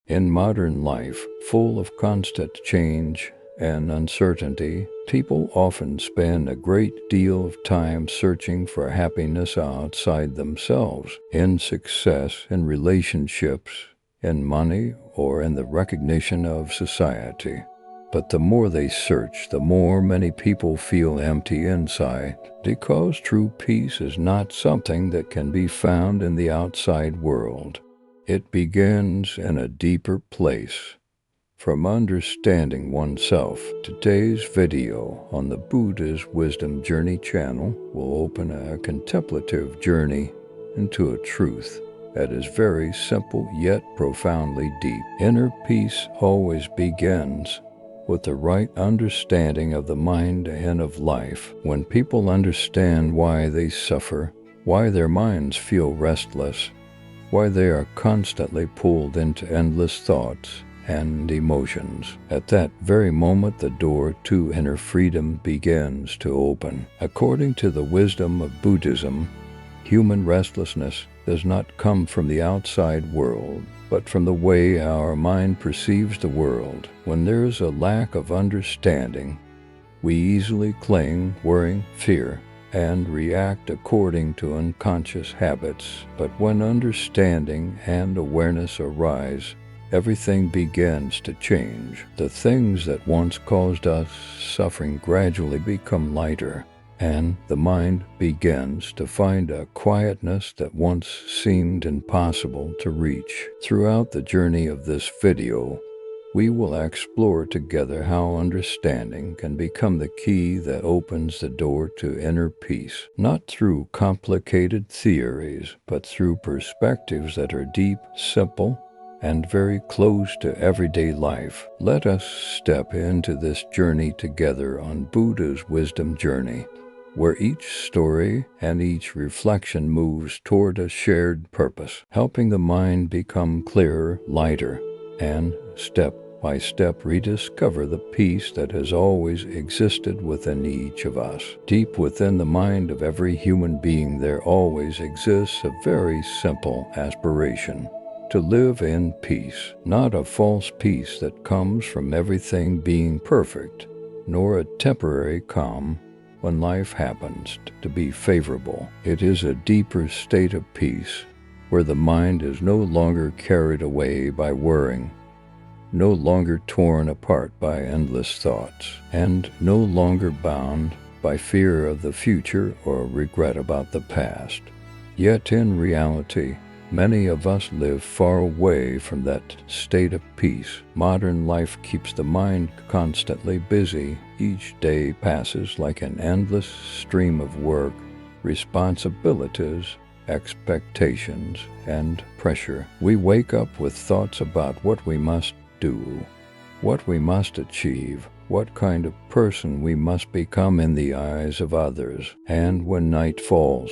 In modern life, full of constant change and uncertainty, people often spend a great deal of time searching for happiness outside themselves, in success, in relationships, in money, or in the recognition of society. But the more they search, the more many people feel empty inside, because true peace is not something that can be found in the outside world. It begins in a deeper place. From understanding oneself, today's video on the Buddha's Wisdom Journey channel will open a contemplative journey into a truth that is very simple yet profoundly deep. Inner peace always begins with the right understanding of the mind and of life. When people understand why they suffer, why their minds feel restless, why they are constantly pulled into endless thoughts and emotions, at that very moment the door to inner freedom begins to open. According to the wisdom of Buddhism, human restlessness does not come from the outside world, but from the way our mind perceives the world. When there is a lack of understanding, we easily cling, worry, fear, and react according to unconscious habits. But when understanding and awareness arise, everything begins to change. The things that once caused us suffering gradually become lighter, and the mind begins to find a quietness that once seemed impossible to reach. Throughout the journey of this video, we will explore together how understanding can become the key that opens the door to inner peace, not through complicated theories, but through perspectives that are deep, simple, and very close to everyday life. Let us step into this journey together on Buddha's Wisdom Journey, where each story and each reflection moves toward a shared purpose, helping the mind become clearer, lighter, and step by step rediscover the peace that has always existed within each of us. Deep within the mind of every human being there always exists a very simple aspiration: to live in peace, not a false peace that comes from everything being perfect, nor a temporary calm when life happens to be favorable. It is a deeper state of peace where the mind is no longer carried away by worrying, no longer torn apart by endless thoughts, and no longer bound by fear of the future or regret about the past. Yet in reality, many of us live far away from that state of peace. Modern life keeps the mind constantly busy. Each day passes like an endless stream of work, responsibilities, expectations, and pressure. We wake up with thoughts about what we must do, what we must achieve, what kind of person we must become in the eyes of others. And when night falls,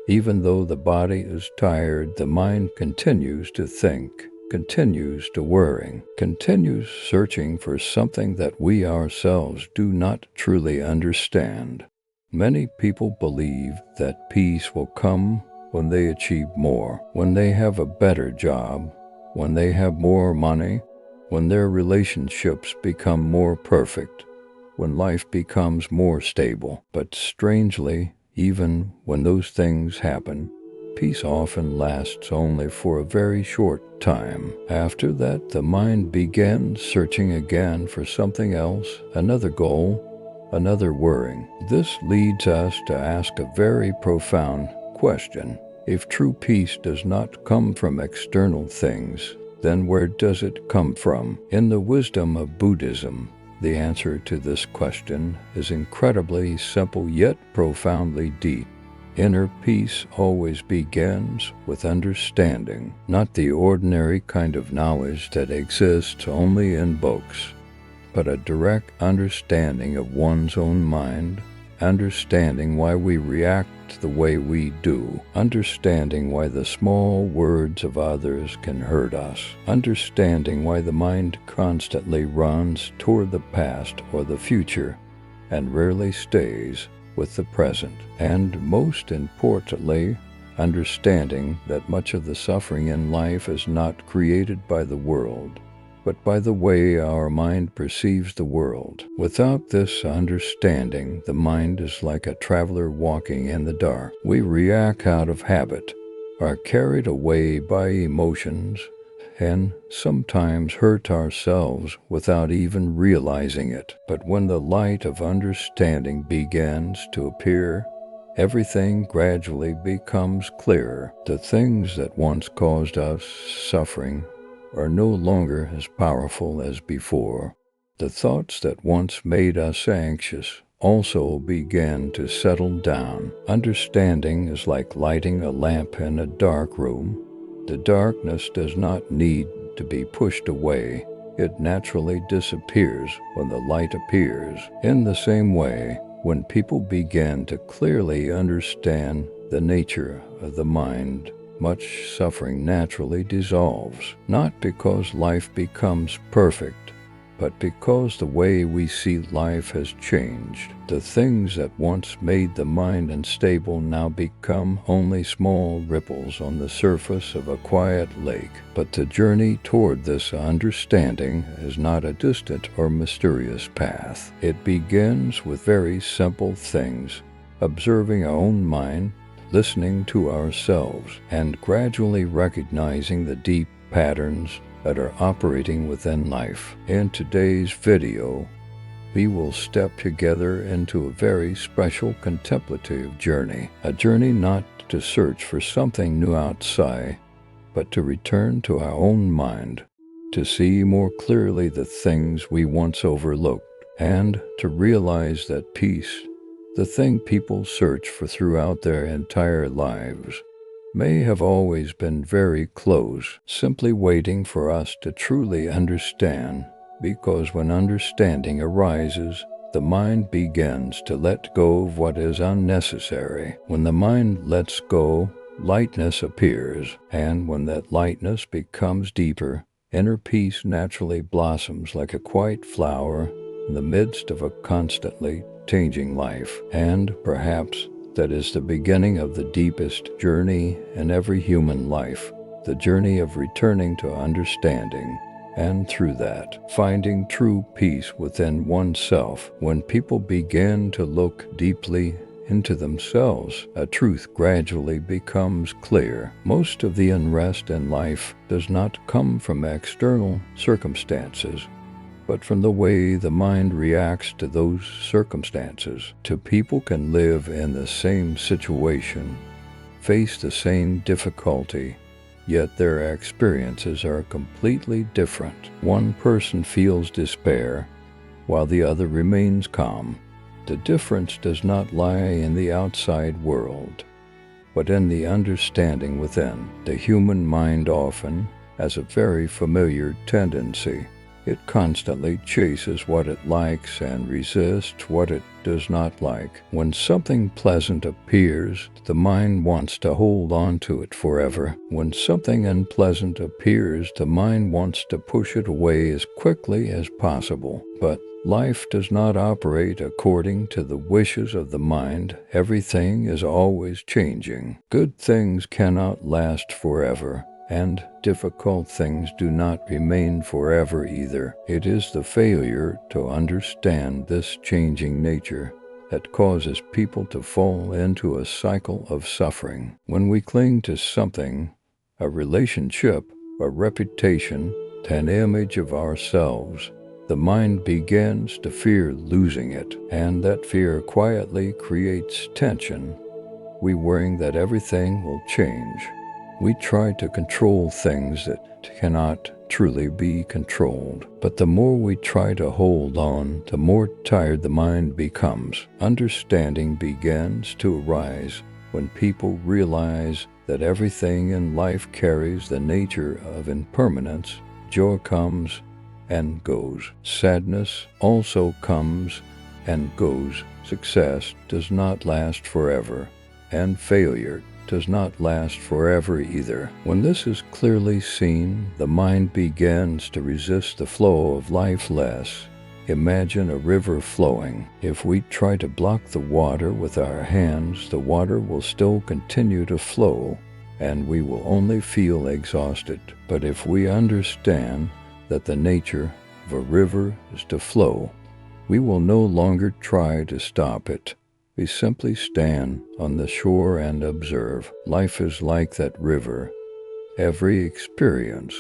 even though the body is tired, the mind continues to think, continues to worry, continues searching for something that we ourselves do not truly understand. Many people believe that peace will come when they achieve more, when they have a better job, when they have more money, when their relationships become more perfect, when life becomes more stable. But strangely, even when those things happen, peace often lasts only for a very short time. After that, the mind begins searching again for something else, another goal, another worrying. This leads us to ask a very profound question. If true peace does not come from external things, then where does it come from? In the wisdom of Buddhism, the answer to this question is incredibly simple yet profoundly deep. Inner peace always begins with understanding, not the ordinary kind of knowledge that exists only in books, but a direct understanding of one's own mind, understanding why we react the way we do, understanding why the small words of others can hurt us, understanding why the mind constantly runs toward the past or the future and rarely stays with the present, and most importantly, understanding that much of the suffering in life is not created by the world, but by the way our mind perceives the world. Without this understanding, the mind is like a traveler walking in the dark. We react out of habit, are carried away by emotions, and sometimes hurt ourselves without even realizing it. But when the light of understanding begins to appear, everything gradually becomes clearer. The things that once caused us suffering are no longer as powerful as before. The thoughts that once made us anxious also began to settle down. Understanding is like lighting a lamp in a dark room. The darkness does not need to be pushed away. It naturally disappears when the light appears. In the same way, when people begin to clearly understand the nature of the mind, much suffering naturally dissolves, not because life becomes perfect, but because the way we see life has changed. The things that once made the mind unstable now become only small ripples on the surface of a quiet lake. But the journey toward this understanding is not a distant or mysterious path. It begins with very simple things: observing our own mind, listening to ourselves, and gradually recognizing the deep patterns that are operating within life. In today's video, we will step together into a very special contemplative journey, a journey not to search for something new outside, but to return to our own mind, to see more clearly the things we once overlooked, and to realize that peace, the thing people search for throughout their entire lives, may have always been very close, simply waiting for us to truly understand. Because when understanding arises, the mind begins to let go of what is unnecessary. When the mind lets go, lightness appears, and when that lightness becomes deeper, inner peace naturally blossoms like a quiet flower in the midst of a constantly changing life. And perhaps that is the beginning of the deepest journey in every human life, the journey of returning to understanding, and through that, finding true peace within oneself. When people begin to look deeply into themselves, a truth gradually becomes clear. Most of the unrest in life does not come from external circumstances, but from the way the mind reacts to those circumstances. Two people can live in the same situation, face the same difficulty, yet their experiences are completely different. One person feels despair, while the other remains calm. The difference does not lie in the outside world, but in the understanding within. The human mind often has a very familiar tendency. It constantly chases what it likes and resists what it does not like. When something pleasant appears, the mind wants to hold on to it forever. When something unpleasant appears, the mind wants to push it away as quickly as possible. But life does not operate according to the wishes of the mind. Everything is always changing. Good things cannot last forever, and difficult things do not remain forever either. It is the failure to understand this changing nature that causes people to fall into a cycle of suffering. When we cling to something, a relationship, a reputation, an image of ourselves, the mind begins to fear losing it, and that fear quietly creates tension. We worrying that everything will change. We try to control things that cannot truly be controlled. But the more we try to hold on, the more tired the mind becomes. Understanding begins to arise when people realize that everything in life carries the nature of impermanence. Joy comes and goes. Sadness also comes and goes. Success does not last forever, and failure does not last forever either. When this is clearly seen, the mind begins to resist the flow of life less. Imagine a river flowing. If we try to block the water with our hands, the water will still continue to flow, and we will only feel exhausted. But if we understand that the nature of a river is to flow, we will no longer try to stop it. We simply stand on the shore and observe. Life is like that river. Every experience,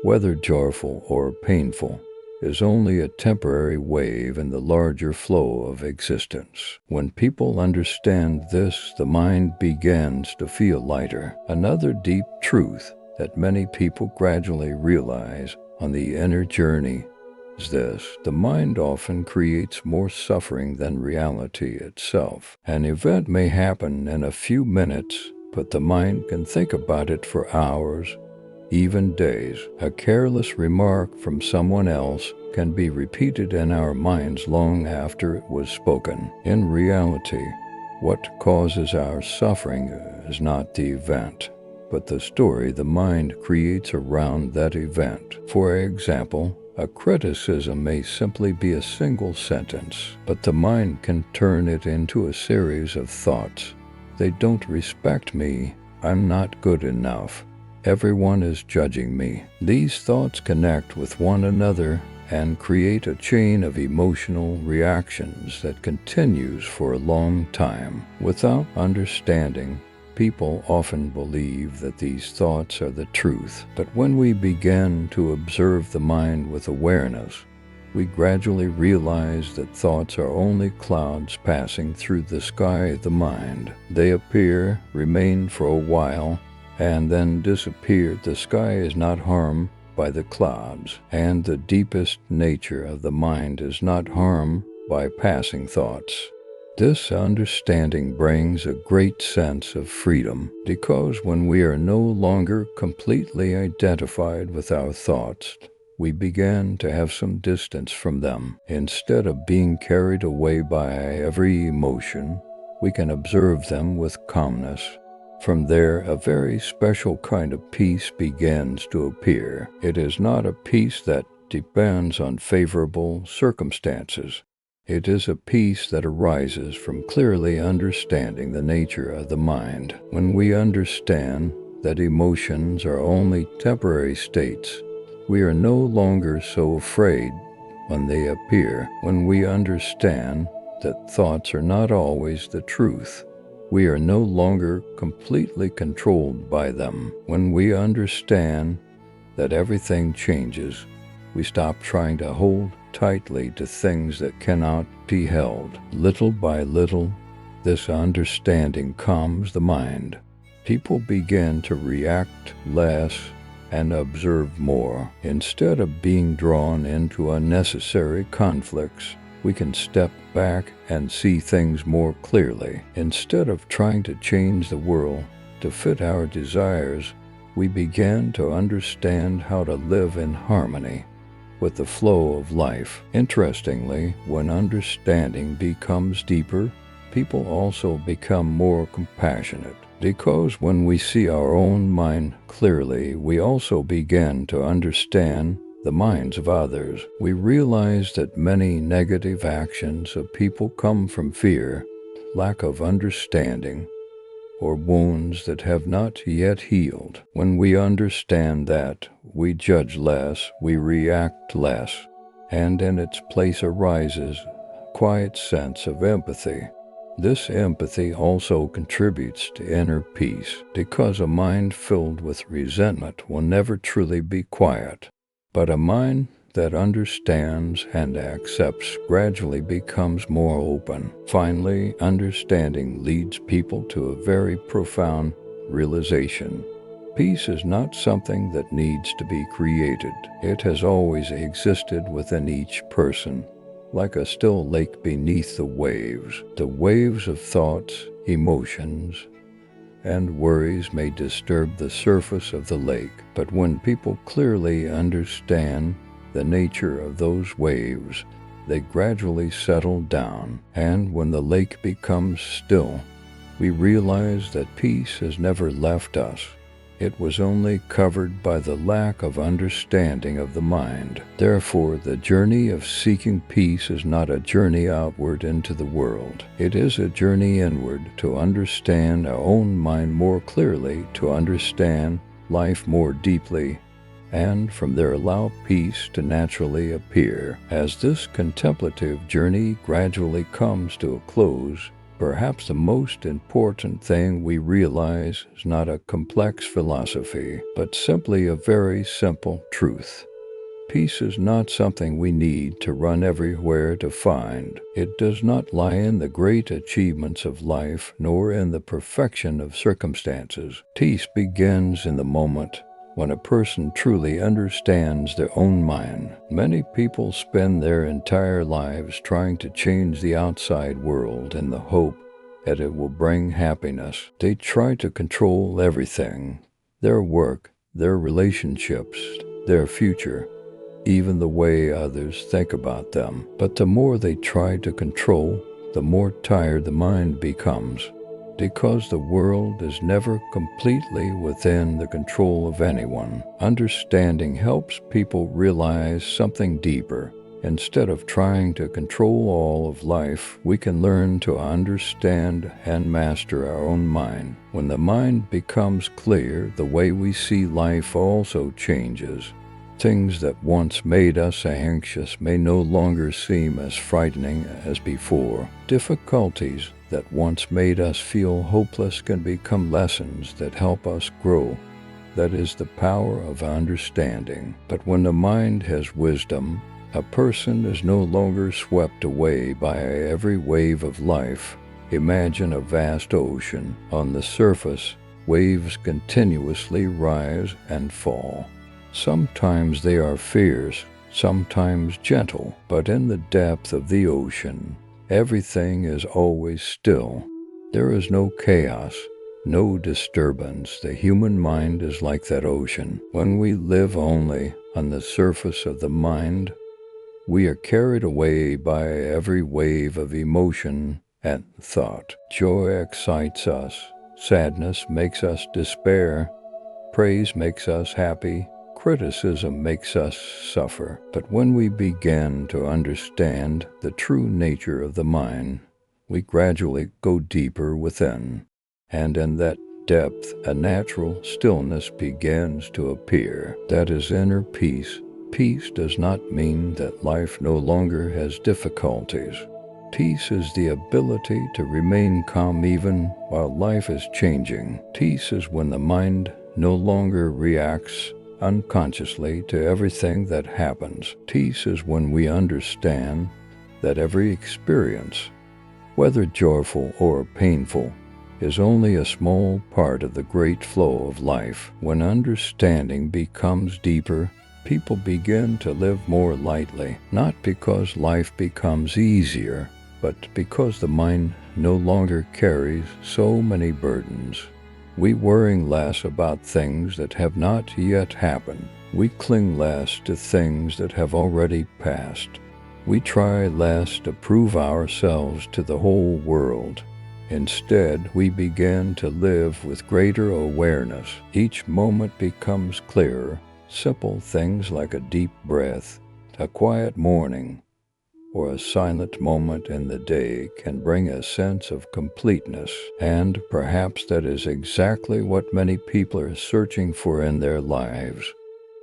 whether joyful or painful, is only a temporary wave in the larger flow of existence. When people understand this, the mind begins to feel lighter. Another deep truth that many people gradually realize on the inner journey is this: the mind often creates more suffering than reality itself. An event may happen in a few minutes, but the mind can think about it for hours, even days. A careless remark from someone else can be repeated in our minds long after it was spoken. In reality, what causes our suffering is not the event, but the story the mind creates around that event. For example, a criticism may simply be a single sentence, but the mind can turn it into a series of thoughts. They don't respect me. I'm not good enough. Everyone is judging me. These thoughts connect with one another and create a chain of emotional reactions that continues for a long time. Without understanding, people often believe that these thoughts are the truth. But when we begin to observe the mind with awareness, we gradually realize that thoughts are only clouds passing through the sky of the mind. They appear, remain for a while, and then disappear. The sky is not harmed by the clouds, and the deepest nature of the mind is not harmed by passing thoughts. This understanding brings a great sense of freedom, because when we are no longer completely identified with our thoughts, we begin to have some distance from them. Instead of being carried away by every emotion, we can observe them with calmness. From there, a very special kind of peace begins to appear. It is not a peace that depends on favorable circumstances. It is a peace that arises from clearly understanding the nature of the mind. When we understand that emotions are only temporary states, we are no longer so afraid when they appear. When we understand that thoughts are not always the truth, we are no longer completely controlled by them. When we understand that everything changes, we stop trying to hold tightly to things that cannot be held. Little by little, this understanding calms the mind. People begin to react less and observe more. Instead of being drawn into unnecessary conflicts, we can step back and see things more clearly. Instead of trying to change the world to fit our desires, we begin to understand how to live in harmony with the flow of life. Interestingly, when understanding becomes deeper, people also become more compassionate. Because when we see our own mind clearly, we also begin to understand the minds of others. We realize that many negative actions of people come from fear, lack of understanding, or wounds that have not yet healed. When we understand that, we judge less, we react less, and in its place arises a quiet sense of empathy. This empathy also contributes to inner peace, because a mind filled with resentment will never truly be quiet. But a mind that understands and accepts gradually becomes more open. Finally, understanding leads people to a very profound realization. Peace is not something that needs to be created. It has always existed within each person, like a still lake beneath the waves. The waves of thoughts, emotions, and worries may disturb the surface of the lake, but when people clearly understand the nature of those waves, they gradually settle down, and when the lake becomes still, we realize that peace has never left us. It was only covered by the lack of understanding of the mind. Therefore, the journey of seeking peace is not a journey outward into the world. It is a journey inward to understand our own mind more clearly, to understand life more deeply, and from there allow peace to naturally appear. As this contemplative journey gradually comes to a close, perhaps the most important thing we realize is not a complex philosophy, but simply a very simple truth. Peace is not something we need to run everywhere to find. It does not lie in the great achievements of life, nor in the perfection of circumstances. Peace begins in the moment when a person truly understands their own mind. Many people spend their entire lives trying to change the outside world in the hope that it will bring happiness. They try to control everything: their work, their relationships, their future, even the way others think about them. But the more they try to control, the more tired the mind becomes, because the world is never completely within the control of anyone. Understanding helps people realize something deeper. Instead of trying to control all of life, we can learn to understand and master our own mind. When the mind becomes clear, the way we see life also changes. Things that once made us anxious may no longer seem as frightening as before. Difficulties that once made us feel hopeless can become lessons that help us grow. That is the power of understanding. But when the mind has wisdom, a person is no longer swept away by every wave of life. Imagine a vast ocean. On the surface, waves continuously rise and fall. Sometimes they are fierce, sometimes gentle, but in the depth of the ocean, everything is always still. There is no chaos, no disturbance. The human mind is like that ocean. When we live only on the surface of the mind, we are carried away by every wave of emotion and thought. Joy excites us, sadness makes us despair, praise makes us happy, criticism makes us suffer. But when we begin to understand the true nature of the mind, we gradually go deeper within, and in that depth a natural stillness begins to appear. That is inner peace. Peace does not mean that life no longer has difficulties. Peace is the ability to remain calm even while life is changing. Peace is when the mind no longer reacts unconsciously to everything that happens. Peace is when we understand that every experience, whether joyful or painful, is only a small part of the great flow of life. When understanding becomes deeper, people begin to live more lightly, not because life becomes easier, but because the mind no longer carries so many burdens. We worry less about things that have not yet happened. We cling less to things that have already passed. We try less to prove ourselves to the whole world. Instead, we begin to live with greater awareness. Each moment becomes clearer. Simple things like a deep breath, a quiet morning, or a silent moment in the day can bring a sense of completeness. And perhaps that is exactly what many people are searching for in their lives.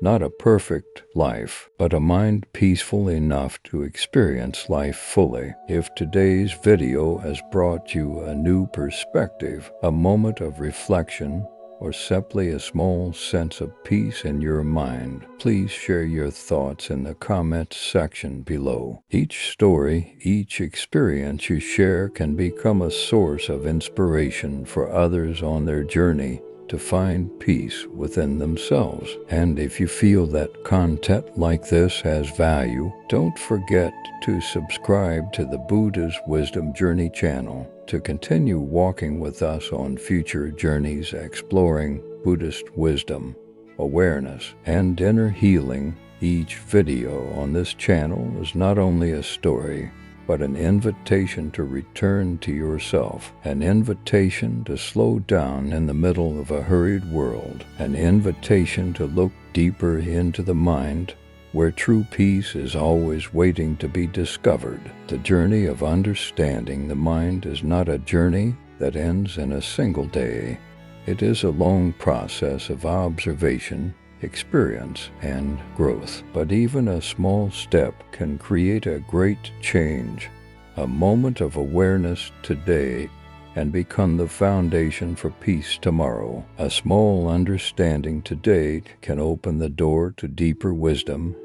Not a perfect life, but a mind peaceful enough to experience life fully. If today's video has brought you a new perspective, a moment of reflection, or simply a small sense of peace in your mind, please share your thoughts in the comments section below. Each story, each experience you share can become a source of inspiration for others on their journey to find peace within themselves. And if you feel that content like this has value, don't forget to subscribe to the Buddha's Wisdom Journey channel to continue walking with us on future journeys exploring Buddhist wisdom, awareness, and inner healing. Each video on this channel is not only a story, but an invitation to return to yourself, an invitation to slow down in the middle of a hurried world, an invitation to look deeper into the mind, where true peace is always waiting to be discovered. The journey of understanding the mind is not a journey that ends in a single day. It is a long process of observation, experience, and growth. But even a small step can create a great change. A moment of awareness today and become the foundation for peace tomorrow. A small understanding today can open the door to deeper wisdom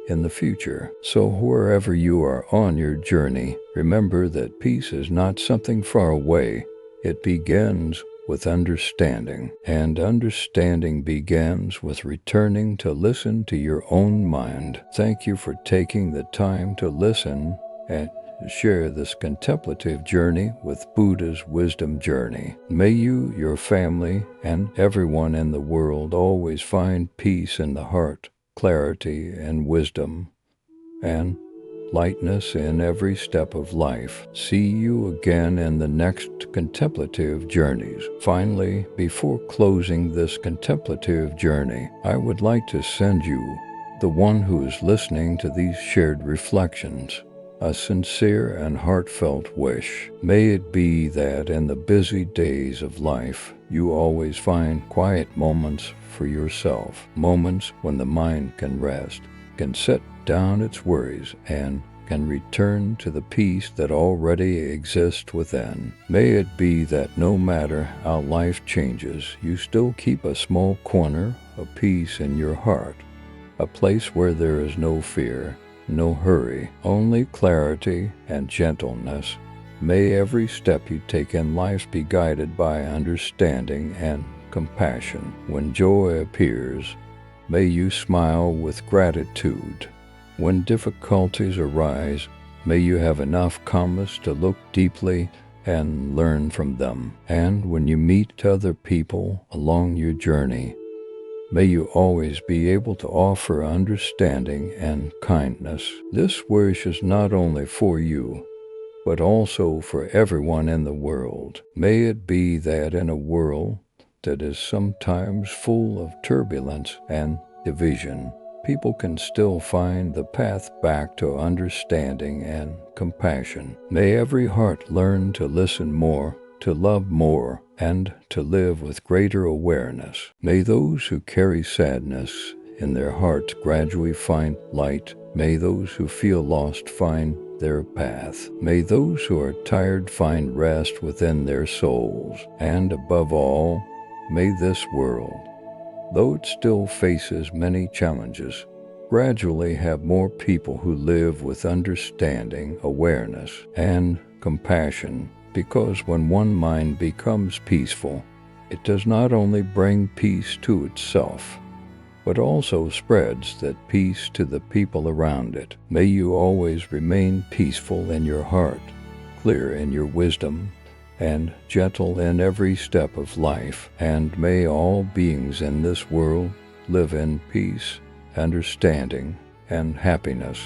in the future. So wherever you are on your journey, remember that peace is not something far away. It begins with understanding, and understanding begins with returning to listen to your own mind. Thank you for taking the time to listen and share this contemplative journey with Buddha's wisdom journey. May you, your family, and everyone in the world always find peace in the heart, clarity and wisdom, and lightness in every step of life. See you again in the next contemplative journeys. Finally, before closing this contemplative journey, I would like to send you, the one who is listening to these shared reflections, a sincere and heartfelt wish. May it be that in the busy days of life, you always find quiet moments for yourself, moments when the mind can rest, can set down its worries, and can return to the peace that already exists within. May it be that no matter how life changes, you still keep a small corner of peace in your heart, a place where there is no fear, no hurry, only clarity and gentleness. May every step you take in life be guided by understanding and compassion. When joy appears, may you smile with gratitude. When difficulties arise, may you have enough calmness to look deeply and learn from them. And when you meet other people along your journey, may you always be able to offer understanding and kindness. This wish is not only for you, but also for everyone in the world. May it be that in a world that is sometimes full of turbulence and division, people can still find the path back to understanding and compassion. May every heart learn to listen more, to love more, and to live with greater awareness. May those who carry sadness in their hearts gradually find light. May those who feel lost find their path. May those who are tired find rest within their souls. And above all, may this world, though it still faces many challenges, gradually have more people who live with understanding, awareness, and compassion. Because when one mind becomes peaceful, it does not only bring peace to itself, but also spreads that peace to the people around it. May you always remain peaceful in your heart, clear in your wisdom, and gentle in every step of life. And may all beings in this world live in peace, understanding, and happiness.